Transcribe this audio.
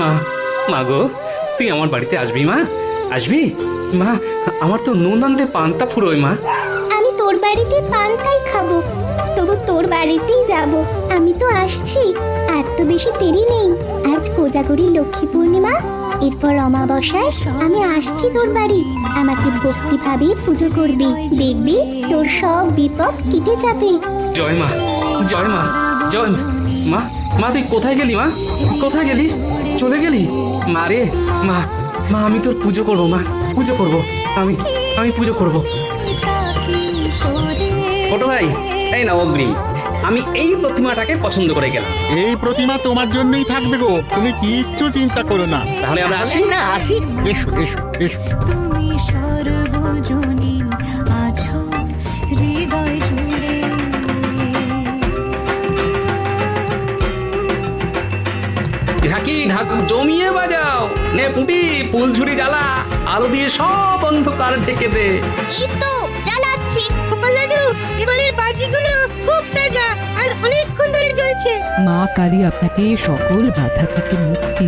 মা, মা গো, তুই আমার বাড়িতে আসবি মা? আসবি মা? আমার তো নুন আনতে পান্তা ফুরোয় মা। আমি তোর বাড়িতে পান্তাই খাবো, তবু তোর বাড়িতেই যাব। আমি তো আসছি, আর তো বেশি দেরি নেই। আজ কোজাগরী লক্ষ্মী পূর্ণিমা, এরপর অমাবস্যায় আমি আসছি তোর বাড়ি। আমাকে ভক্তিভাবে পুজো করবি, দেখবি তোর সব বিপদ কেটে যাবে। জয় মা, জয় মা, জয় মা। মা, মা তুই কোথায় গেলি মা? কোথায় গেলি? চলে গেলি? মা রে, মা, মা আমি তোর পুজো করবো মা, পুজো করবো। আমি আমি পুজো করবো। ছোট ভাই, এই না অগ্রিম, আমি এই প্রতিমাটাকে পছন্দ করে গেলাম। এই প্রতিমা তোমার জন্যই থাকবে গো, তুমি কিচ্ছু চিন্তা করো না। তাহলে আমরা আসি। এসো এসো এসো। তুমি সর্বজনীন আছো হৃদয় জুড়ে। ঢাকি ঢাক জমিয়ে বাজাও, নে পুটি ফুলঝুরি জ্বালা, আলো দিয়ে সব অন্ধকার ঢেকে দে। এই তো জ্বালাচ্ছি। এবারের বাজিগুলো খুব তাজা আর অনেকক্ষণ ধরে জ্বলছে। মা কালী আপনাকে সকল বাধা থেকে মুক্তি